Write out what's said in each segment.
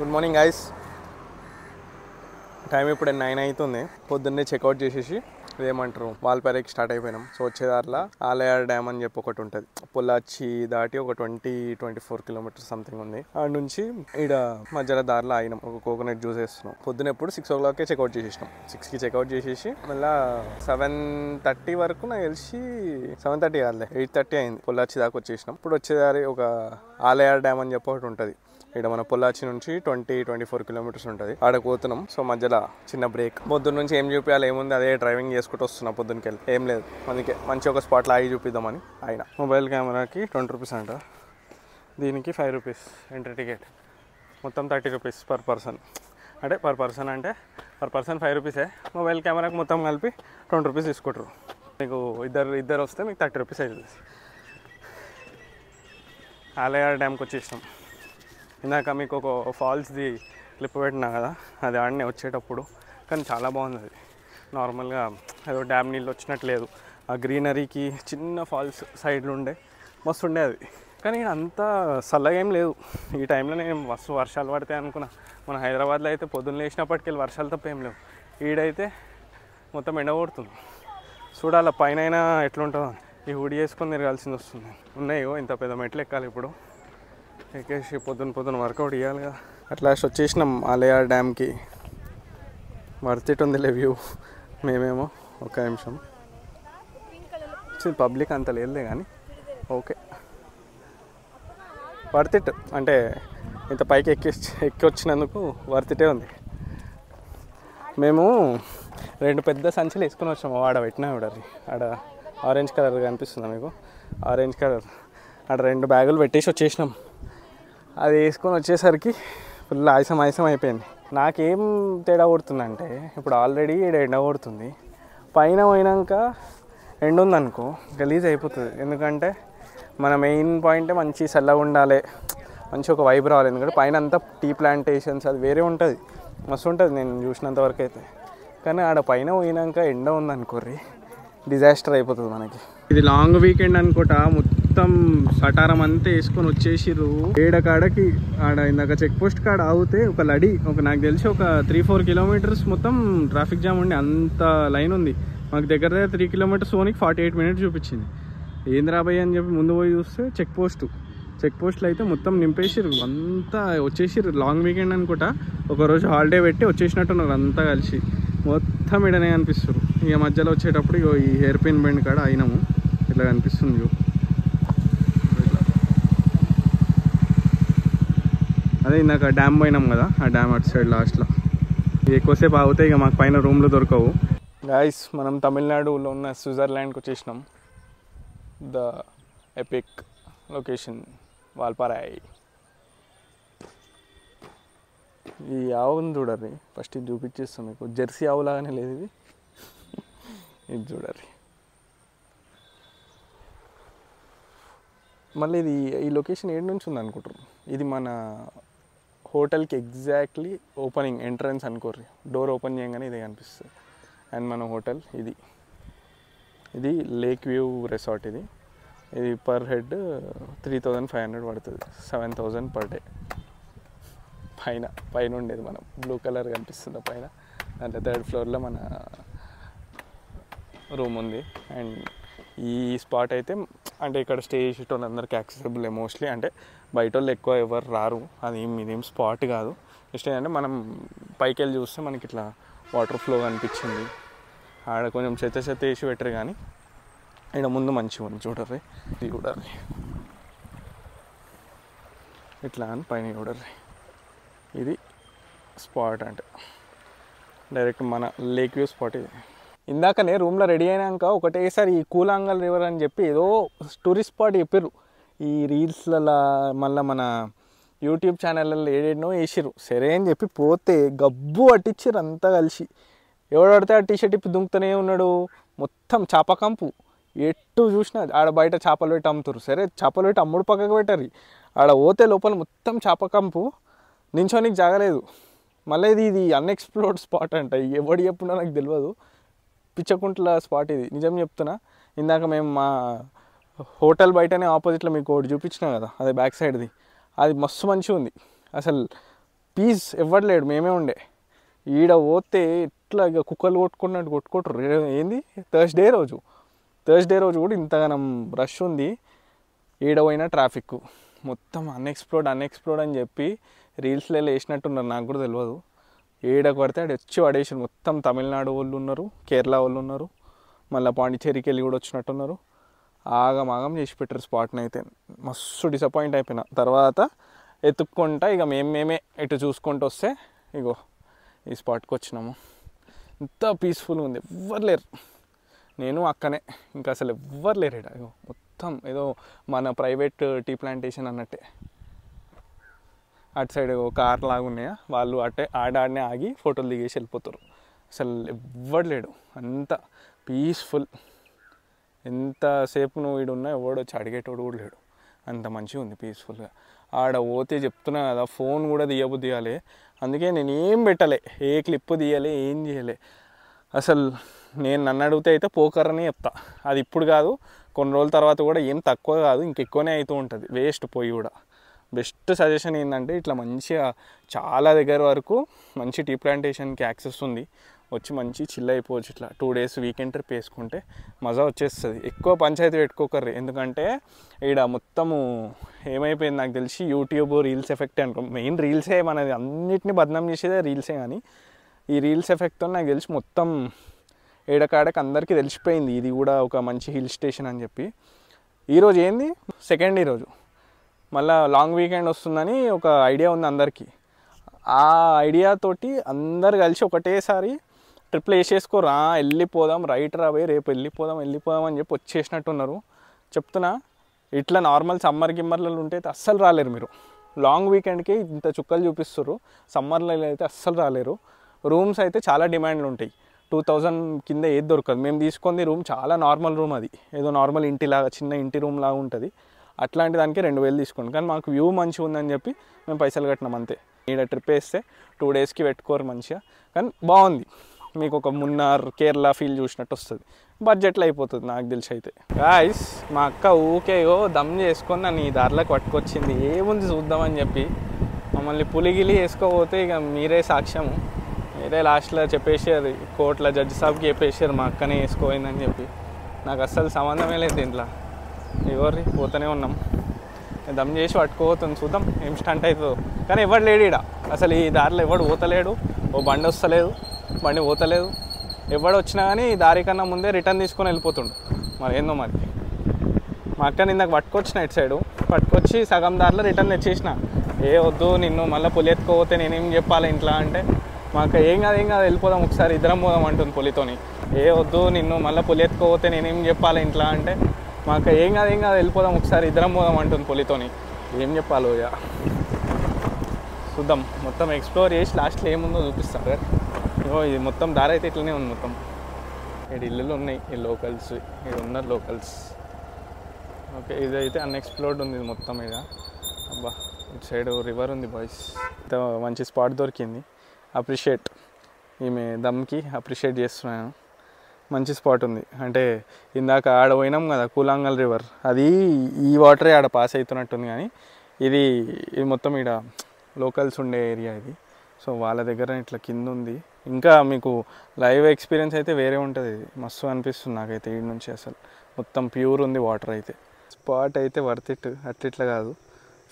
Good morning guys. Time ఇప్పుడు 9 అవుతుంది. పొద్దున్నే చెక్అవుట్ చేసేసి ఏమంటారు వాల్పారేకి స్టార్ట్ అయిపోయినాం. సో వచ్చేదారిలో ఆలయార్ డ్యామ్ అని చెప్పి ఒకటి ఉంటుంది. పొల్లాచి దాటి ఒక 24 కిలోమీటర్స్ సంథింగ్ ఉంది. ఆడ నుంచి ఈడ మధ్యలో దారిలో ఆగినాం. ఒక కోకోనట్ జ్యూస్ వేస్తున్నాం. పొద్దున ఎప్పుడు 6 o'clock చెక్అవుట్ చేసేసినాం. 6కి చెక్అవుట్ చేసేసి మళ్ళీ 7:30 వరకు నాకు తెలిసి 7:30 కాదులే 8:30 అయింది. పొల్లాచి దాకా వచ్చేసినాం. ఇప్పుడు వచ్చేదారి ఒక ఆలయార్ డ్యామ్ అని చెప్పి ఒకటి ఉంటుంది. ఇక్కడ మన పొల్లాచి నుంచి 24 కిలోమీటర్స్ ఉంటుంది. ఆడకు పోతున్నాం. సో మధ్యలో చిన్న బ్రేక్. పొద్దున్న నుంచి ఏం చూపించాలి ఏముంది అదే డ్రైవింగ్ చేసుకుంటూ వస్తున్నా. పొద్దున్నకి వెళ్ళి ఏం లేదు, అందుకే మంచి ఒక స్పాట్లో ఆగి చూపిద్దామని ఆయన. మొబైల్ కెమెరాకి 20 రూపీస్ అంట, దీనికి 5 రూపీస్ ఎంట్రీ టికెట్, మొత్తం 30 రూపీస్ పర్ పర్సన్. అంటే పర్ పర్సన్ 5 రూపీసే. మొబైల్ కెమెరాకి మొత్తం కలిపి 20 రూపీస్ తీసుకుంటారు. మీకు ఇద్దరు వస్తే మీకు 30 రూపీస్ అవుతుంది. ఆలయార్ డ్యామ్కి వచ్చేసినాం. ఇందాక మీకు ఒక ఫాల్స్ది క్లిప్ పెట్టినా కదా, అది ఆడనే వచ్చేటప్పుడు. కానీ చాలా బాగుంది అది. నార్మల్గా ఏదో డ్యామ్ నీళ్ళు వచ్చినట్టు లేదు. ఆ గ్రీనరీకి చిన్న ఫాల్స్ సైడ్లో ఉండే మస్తు ఉండే అది. కానీ అంతా చల్లగా ఏం లేదు ఈ టైంలో. నేను మస్తు వర్షాలు పడతాయి అనుకున్నా. మన హైదరాబాద్లో అయితే పొద్దున్న లేచినప్పటికెళ్ళి వర్షాలు తప్ప ఏం లేవు. ఈడైతే మొత్తం ఎండ కొడుతుంది. చూడాల పైన ఎట్లుంటుందో. ఈ హుడీ వేసుకొని తిరగాల్సింది వస్తుంది. ఉన్నాయో ఇంత పెద్ద మెట్లు ఎక్కాలి ఇప్పుడు. ఎక్కేసి పొద్దున వర్కౌట్ ఇవ్వాలి కదా. అట్లాస్ట్ వచ్చేసినాం ఆలయార్ డ్యామ్కి. వర్తిట్ ఉందిలే వ్యూ. మేమేమో ఒక నిమిషం పబ్లిక్ అంత లేదులే కానీ ఓకే వర్తిట్. అంటే ఇంత పైకి ఎక్కి వచ్చినందుకు వర్తిటే ఉంది. మేము 2 పెద్ద సంచులు వేసుకొని వచ్చాము. ఆడ పెట్టినా చూడాలి. ఆడ ఆరెంజ్ కలర్ కనిపిస్తుందా మీకు? Orange colour. ఆడ 2 బ్యాగులు పెట్టేసి వచ్చేసినాం. అది వేసుకొని వచ్చేసరికి ఫుల్ ఆయాసం అయిపోయింది. నాకేం తేడా కొడుతుందంటే ఇప్పుడు ఆల్రెడీ ఎండ కొడుతుంది, పైన పోయినాక ఎండ ఉందనుకో గలీజ్ అయిపోతుంది. ఎందుకంటే మన మెయిన్ పాయింటే మంచి చల్లగా ఉండాలి, మంచి ఒక వైబ్ రావాలి. ఎందుకంటే పైన అంతా టీ ప్లాంటేషన్స్ అది వేరే ఉంటుంది, మస్తు ఉంటుంది నేను చూసినంత వరకు అయితే. కానీ ఆడ పైన పోయినాక ఎండ ఉందనుకోర్రి డిజాస్టర్ అయిపోతుంది మనకి. ఇది లాంగ్ వీకెండ్ అనుకుంటా. మొత్తం సటారం అంతా వేసుకొని వచ్చేసిర్రు. ఏడకాడకి ఆడ ఇందాక చెక్ పోస్ట్ కాడ ఆగితే ఒక నాకు తెలిసి ఒక 3-4 కిలోమీటర్స్ మొత్తం ట్రాఫిక్ జామ్ ఉండి అంత లైన్ ఉంది. మాకు దగ్గర 3 కిలోమీటర్స్ పోనీకి 48 మినిట్స్ చూపించింది. ఏంది రాబాయి అని చెప్పి ముందు పోయి చూస్తే చెక్ పోస్ట్లో అయితే మొత్తం నింపేసిర్రు. అంతా వచ్చేసిర్రు. లాంగ్ వీకెండ్ అనుకుంటా. ఒకరోజు హాలిడే పెట్టి వచ్చేసినట్టున్నారు అంతా కలిసి. మొత్తం ఇడనే కనిపిస్తారు. ఇక మధ్యలో వచ్చేటప్పుడు ఈ హెయిర్ పిన్ బెండ్ కాడ అయినాము. ఇట్లా కనిపిస్తుంది. అదే ఇందాక డ్యామ్ పోయినాం కదా, ఆ డ్యామ్ అటు సైడ్ లాస్ట్లో. ఇది ఎక్కువసేపు ఆగితే ఇక మాకు పైన రూమ్లో దొరకవు. గాయస్ మనం తమిళనాడులో ఉన్న స్విట్జర్లాండ్కి వచ్చేసినాం. The epic location Valparai. ఈ ఆవుని చూడర్రి, ఫస్ట్ ఇది చూపించేస్తాం మీకు. జెర్సీ ఆవు లాగానే లేదు ఇది. ఇది చూడర్రి. మళ్ళీ ఈ లొకేషన్ ఏడు నుంచి ఉంది అనుకుంటారు. ఇది మన హోటల్కి ఎగ్జాక్ట్లీ ఓపెనింగ్ ఎంట్రన్స్ అనుకోర్రి. డోర్ ఓపెన్ చేయగానే ఇదే కనిపిస్తుంది. అండ్ మన హోటల్ ఇది లేక్ వ్యూ రిసార్ట్. ఇది పర్ హెడ్ 3,500 పడుతుంది. 7,000 పర్ డే. పైన ఉండేది మనం బ్లూ కలర్ కనిపిస్తుంది పైన. దాంట్లో 3rd ఫ్లోర్లో మన రూమ్ ఉంది. అండ్ ఈ స్పాట్ అయితే అంటే ఇక్కడ స్టే చేసేటోళ్ళు అందరికీ యాక్సెసిబుల్ మోస్ట్లీ. అంటే బయట వాళ్ళు ఎక్కువ ఎవరు రారు. ఇదేం స్పాట్ కాదు. జస్ట్ ఏంటంటే మనం పైకి వెళ్ళి చూస్తే మనకి ఇట్లా వాటర్ ఫ్లో కనిపించింది. ఆడ కొంచెం చెత్త వేసి పెట్టరు కానీ ఇక్కడ ముందు మంచిగా ఉంది. చూడర్రి, ఇది చూడర్రి. ఇట్లా అని పైన చూడర్రి. ఇది స్పాట్ అంటే డైరెక్ట్ మన లేక్ వ్యూ స్పాట్ ఇది. ఇందాకనే రూమ్లో రెడీ అయినాక ఒకటేసారి ఈ కూలాంగల్ రివర్ అని చెప్పి ఏదో టూరిస్ట్ స్పాట్ చెప్పారు. ఈ రీల్స్లలో మళ్ళీ మన యూట్యూబ్ ఛానళ్ళల్లో ఏడేనో వేసిర్రు. సరే అని చెప్పి పోతే గబ్బు పట్టించారు అంతా కలిసి. ఎవడు పడితే ఆ టీషర్ట్ ఇప్పి దుంకుతూనే ఉన్నాడు. మొత్తం చేపకంపు. ఎటు చూసినా ఆడ బయట చేపలు పెట్టి అమ్ముతారు. సరే చేపలు పెట్టి అమ్ముడు పక్కకు పెట్టారు. ఆడ పోతే లోపల మొత్తం చేపకంపు, నించోనికి జాగలేదు. మళ్ళీ ఇది అన్ఎక్స్ప్లోర్డ్ స్పాట్ అంట. ఎవడు చెప్పున్నా నాకు తెలియదు. పిచ్చకుంట్ల స్పాట్ ఇది, నిజం చెప్తున్నా. ఇందాక మేము మా హోటల్ బయటనే ఆపోజిట్లో మీకు ఒకటి చూపించినా కదా, అదే బ్యాక్ సైడ్ది. అది మస్తు మంచిగా ఉంది. అసలు పీస్ ఎవ్వరు లేడు, మేమే ఉండే. ఈడ పోతే ఇట్లా ఇక కుక్కలు కొట్టుకున్నట్టు కొట్టుకుంటారు. ఏంది థర్స్డే రోజు కూడా ఇంతగానం రష్ ఉంది. ఈడ పోయిన ట్రాఫిక్ మొత్తం అన్ఎక్స్ప్లోర్డ్ అని చెప్పి రీల్స్లో వేసినట్టున్నారు, నాకు కూడా తెలియదు. ఏడకు పడితే ఆడ వచ్చి పడేసారు. మొత్తం తమిళనాడు వాళ్ళు ఉన్నారు, కేరళ వాళ్ళు ఉన్నారు, మళ్ళీ పాండిచేరికి వెళ్ళి కూడా వచ్చినట్టున్నారు. ఆగం చేసి పెట్టారు స్పాట్ని. అయితే మస్తు డిసప్పాయింట్ అయిపోయినా. తర్వాత ఎత్తుక్కుంటా ఇక మేమే ఇటు చూసుకుంటూ వస్తే ఇగో ఈ స్పాట్కి వచ్చినాము. ఇంత పీస్ఫుల్గా ఉంది, ఎవ్వరు లేరు. నేను అక్కనే, ఇంకా అసలు ఎవ్వరు లేరు ఇక్కడ. ఇగో మొత్తం ఏదో మన ప్రైవేట్ టీ ప్లాంటేషన్ అన్నట్టే. అటు సైడ్ కార్ లాగా ఉన్నాయా, వాళ్ళు ఆడనే ఆగి ఫోటోలు దిగేసి వెళ్ళిపోతారు. అసలు ఎవ్వడు లేడు, అంత పీస్ఫుల్. ఎంతసేపు నువ్వు ఈడున్నా ఎవడు వచ్చి అడిగేటోడు కూడా లేడు, అంత మంచిగా ఉంది పీస్ఫుల్గా. ఆడ పోతే చెప్తున్నా కదా, ఫోన్ కూడా తీయాలి. అందుకే నేను ఏం పెట్టలే, ఏ క్లిప్ తీయాలి, ఏం చేయలే. అసలు నన్ను అడిగితే అయితే పోకరని చెప్తా. అది ఇప్పుడు కాదు, కొన్ని రోజుల తర్వాత కూడా ఏం తక్కువ కాదు, ఇంకెక్కువనే అవుతూ ఉంటుంది. వేస్ట్ పోయి కూడా. బెస్ట్ సజెషన్ ఏంటంటే ఇట్లా మంచిగా చాలా దగ్గర వరకు మంచి టీ ప్లాంటేషన్కి యాక్సెస్ ఉంది, వచ్చి మంచి చిల్ అయిపోవచ్చు. ఇట్లా 2 days వీకెండ్ ట్రిప్ వేసుకుంటే మజా వచ్చేస్తుంది. ఎక్కువ పంచాయతీ పెట్టుకోకర్రీ, ఎందుకంటే ఇక్కడ మొత్తము ఏమైపోయింది నాకు తెలిసి యూట్యూబ్ రీల్స్ ఎఫెక్ట్ అనుకో. మెయిన్ రీల్సే మనది, అన్నిటిని బదనాం చేసేదే రీల్సే. కానీ ఈ రీల్స్ ఎఫెక్ట్తో నాకు తెలిసి మొత్తం ఏడకాడకి అందరికీ తెలిసిపోయింది ఇది కూడా ఒక మంచి హిల్ స్టేషన్ అని చెప్పి. ఈరోజు ఏంది సెకండ్ ఈరోజు, మళ్ళీ లాంగ్ వీకెండ్ వస్తుందని ఒక ఐడియా ఉంది అందరికీ. ఆ ఐడియాతోటి అందరు కలిసి ఒకటేసారి ట్రిప్లు వేసేసుకోరా, వెళ్ళిపోదాం, రైట్ రాబోయే రేపు వెళ్ళిపోదాం అని చెప్పి వచ్చేసినట్టున్నారు. చెప్తున్నా, ఇట్లా నార్మల్ సమ్మర్ గిమ్మర్లలో ఉంటే అస్సలు రాలేరు మీరు. లాంగ్ వీకెండ్కి ఇంత చుక్కలు చూపిస్తారు, సమ్మర్లో అయితే అస్సలు రాలేరు. రూమ్స్ అయితే చాలా డిమాండ్లు ఉంటాయి, 2000 కింద ఏది దొరకదు. మేము తీసుకుంది రూమ్ చాలా నార్మల్ రూమ్, అది ఏదో నార్మల్ ఇంటిలాగా చిన్న ఇంటి రూమ్ లాగా ఉంటుంది. అట్లాంటి దానికి 2000 తీసుకోండి. కానీ మాకు వ్యూ మంచిగా ఉందని చెప్పి మేము పైసలు కట్టినాం అంతే. ఈడ ట్రిప్ వేస్తే 2 daysకి పెట్టుకోరు మంచిగా, కానీ బాగుంది. మీకు ఒక మున్నార్ కేరళ ఫీల్ చూసినట్టు వస్తుంది, బడ్జెట్లో అయిపోతుంది నాకు తెలిసి. అయితే గాయ్స్, మా అక్క ఊకేయో దమ్ చేసుకొని నన్ను ఈ దారిలోకి పట్టుకొచ్చింది. ఏముంది చూద్దామని చెప్పి మమ్మల్ని పులిగిలి వేసుకోపోతే ఇక మీరే సాక్ష్యము. మీరే లాస్ట్లో చెప్పేసారు, కోర్టులో జడ్జి సాబ్కి చెప్పేసారు మా అక్కనే వేసుకోయిందని చెప్పి. నాకు అస్సలు సంబంధమే లేదు దీంట్లో. ఎవరి పోతూనే ఉన్నాం, దమ్ చేసి పట్టుకోపోతుంది. చూద్దాం ఏం స్టంట్ అవుతుందో. కానీ ఎవడు లేడు ఈడ, అసలు ఈ దారిలో ఎవడు పోతలేడు. ఓ బండి వస్తలేదు, బండి పోతలేదు. ఎవడు వచ్చినా కానీ దారి కన్నా ముందే రిటర్న్ తీసుకొని వెళ్ళిపోతుండు. మరి ఏందో మరి. మా అక్కని ఇందాక పట్టుకొచ్చిన ఇటు సైడు, పట్టుకొచ్చి సగం దారిలో రిటర్న్ తెచ్చేసిన. వద్దు నిన్ను మళ్ళీ పులి ఎత్తుకోపోతే నేనేం చెప్పాలి ఇంట్లో అంటే, మా అక్క ఏం కాదు వెళ్ళిపోదాం ఒకసారి ఇద్దరం పోదాం అంటుంది పులితోని. వద్దు నిన్ను మళ్ళీ పులి ఎత్తుకోపోతే నేనేం చెప్పాలి ఇంట్లో అంటే, మా అక్క ఏం కాదు వెళ్ళిపోదాం ఒకసారి ఇద్దరం పోదాం అంటుంది పులితోని. ఏం చెప్పాలో ఇక చూద్దాం. మొత్తం ఎక్స్ప్లోర్ చేసి లాస్ట్లో ఏముందో చూపిస్తారు. ఇది మొత్తం దారి అయితే ఇట్లనే ఉంది. మొత్తం ఇక్కడ ఇల్లులు ఉన్నాయి, ఈ లోకల్స్ ఇక్కడ ఉన్నారు లోకల్స్. ఓకే, ఇదైతే అన్ఎక్స్ప్లోర్డ్ ఉంది ఇది మొత్తం. ఇక అబ్బా, ఇటు సైడ్ రివర్ ఉంది బాయ్స్. ఇంత మంచి స్పాట్ దొరికింది. అప్రిషియేట్, ఈమె దమ్కి అప్రిషియేట్ చేస్తున్నాను. మంచి స్పాట్ ఉంది. అంటే ఇందాక ఆడ పోయినాం కదా కూలాంగల్ రివర్, అది ఈ వాటరే ఆడ పాస్ అవుతున్నట్టుంది. కానీ ఇది మొత్తం ఈడ లోకల్స్ ఉండే ఏరియా ఇది. సో వాళ్ళ దగ్గర ఇట్లా కింద ఉంది. ఇంకా మీకు లైవ్ ఎక్స్పీరియన్స్ అయితే వేరే ఉంటుంది. మస్తు అనిపిస్తుంది నాకైతే ఈడ నుంచి. అసలు మొత్తం ప్యూర్ ఉంది వాటర్ అయితే. స్పాట్ అయితే వర్త్ ఇట్, అట్లా కాదు,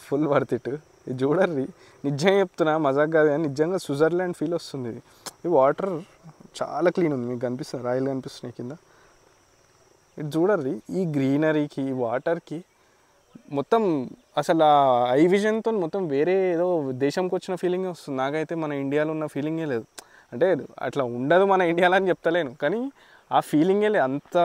ఫుల్ వర్త్ ఇట్. ఇది చూడర్రి, నిజంగా చెప్తున్నా, మజాక్ కాదు కానీ నిజంగా స్విట్జర్లాండ్ ఫీల్ వస్తుంది. ఈ వాటర్ చాలా క్లీన్ ఉంది. మీకు కనిపిస్తుంది, రాయలు కనిపిస్తున్నాయి కింద. ఇది చూడర్రి, ఈ గ్రీనరీకి ఈ వాటర్కి మొత్తం అసలు ఆ ఐ విజన్తో మొత్తం వేరే ఏదో దేశంకి వచ్చిన ఫీలింగే వస్తుంది నాకైతే. మన ఇండియాలో ఉన్న ఫీలింగే లేదు. అంటే అట్లా ఉండదు మన ఇండియాలో అని చెప్తలేను, కానీ ఆ ఫీలింగే లేదు అంత.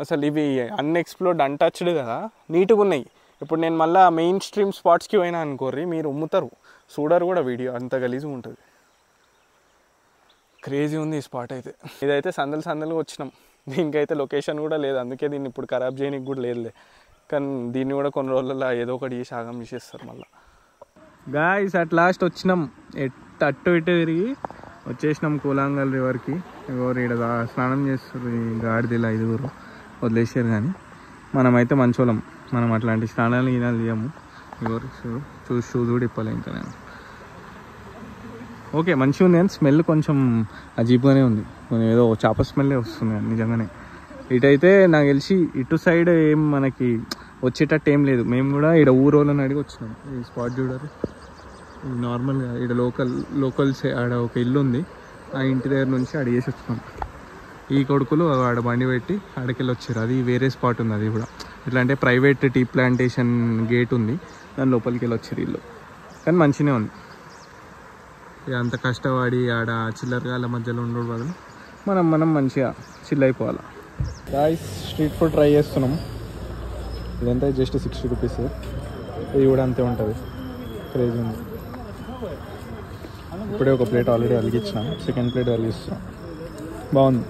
అసలు ఇవి అన్ఎక్స్ప్లోర్డ్, అన్టచ్డ్ కదా, నీట్గా ఉన్నాయి. ఇప్పుడు నేను మళ్ళీ మెయిన్ స్ట్రీమ్ స్పాట్స్కి పోయినా అనుకోర్రి, మీరు ఉమ్ముతారు, చూడరు కూడా వీడియో, అంత గలీజ్గా ఉంటుంది. క్రేజీ ఉంది ఈ స్పాట్ అయితే. ఇదైతే సందలుగా వచ్చినాం. దీనికైతే లొకేషన్ కూడా లేదు, అందుకే దీన్ని ఇప్పుడు ఖరాబ్ చేయడానికి కూడా లేదులే. కానీ దీన్ని కూడా కొన్ని రోజుల్లో ఏదో ఒకటి చేసి ఆగం చేసేస్తారు మళ్ళీ. గాయ్స్, అట్ లాస్ట్ వచ్చినాం. అటు ఇటు తిరిగి వచ్చేసినాం కూలాంగల్ రివర్కి. ఎవరు ఇక్కడ స్నానం చేస్తారు ఈ గాడిదలు 5 వదిలేసారు. కానీ మనమైతే మంచోళ్ళం, మనం అట్లాంటి స్నానాలు ఈనాలు చేయము. ఎవరు చూసి చూడు ఇప్పలే ఇంకా నేను ఓకే మంచిగా ఉంది కానీ స్మెల్ కొంచెం అజీబ్గానే ఉంది, ఏదో చేప స్మెల్లే వస్తుంది నిజంగానే. ఇటైతే నాకు తెలిసి ఇటు సైడ్ ఏం మనకి వచ్చేటట్టు ఏం లేదు. మేము కూడా ఇక్కడ ఊరోళ్ళని అడిగి వచ్చినాం. ఈ స్పాట్ చూడాలి నార్మల్గా ఇక్కడ లోకల్స్ ఆడ ఒక ఇల్లు ఉంది, ఆ ఇంటి దగ్గర నుంచి అడిగేసి వచ్చినాం. ఈ కొడుకులు ఆడ బండి పెట్టి ఆడకెళ్ళి వచ్చారు. అది వేరే స్పాట్ ఉంది, అది కూడా ఎట్లా అంటే ప్రైవేట్ టీ ప్లాంటేషన్ గేట్ ఉంది, దాని లోపలికి వెళ్ళి వచ్చారు ఇల్లు. కానీ మంచిగానే ఉంది. అంత కష్టపడి ఆడ చిల్లరగాల మధ్యలో ఉండడం బదులు మనం మంచిగా చిల్ అయిపోవాలి. గాయ్స్ స్ట్రీట్ ఫుడ్ ట్రై చేస్తున్నాం. ఇదంతా జస్ట్ 60 రూపీస్. ఇది కూడా అంతే ఉంటుంది, క్రేజీ ఉంది. ఇప్పుడే ఒక ప్లేట్ ఆల్రెడీ వెలిగించిన, సెకండ్ ప్లేట్ వెలిగిస్తున్నా. బాగుంది.